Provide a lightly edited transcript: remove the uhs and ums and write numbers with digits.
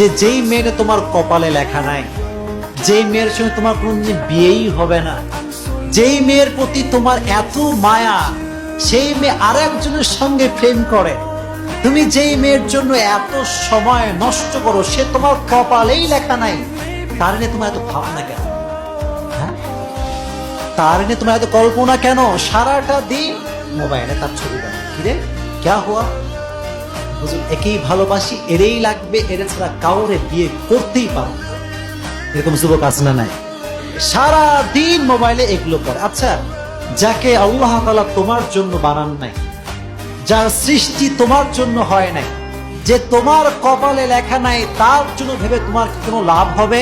যে যেই মেয়েটা তোমার কপালে লেখা নাই, যেই মেয়ের সঙ্গে তোমার কোনদিন বিয়েই হবে না, যেই মেয়ের প্রতি তোমার এত মায়া, সেই মেয়ে আর একজনের সঙ্গে প্রেম করে, তুমি যেই মেয়ের জন্য এত সময় নষ্ট করো, সে তোমার কপালেই লেখা নাই, তার নিয়ে তোমার এত ভাবনা কেন? হ্যাঁ, তার নিয়ে তোমার এত কল্পনা কেন? সারাটা দিন মোবাইলে তার ছবি দেখো। কিরে ক্যা হুয়া? একেই ভালোবাসি, এরেই লাগবে, এর ছাড়া কাউরে বিয়ে করতেই পারো না। এরকম যুবক আছে না নাই? সারা দিন মোবাইলে এগুলো করে। আচ্ছা, যাকে আল্লাহ তাআলা তোমার জন্য বানান নাই, যার সৃষ্টি তোমার জন্য হয় নাই, যে তোমার কপালে লেখা নাই, তার জন্য ভেবে তোমার কি কোনো লাভ হবে?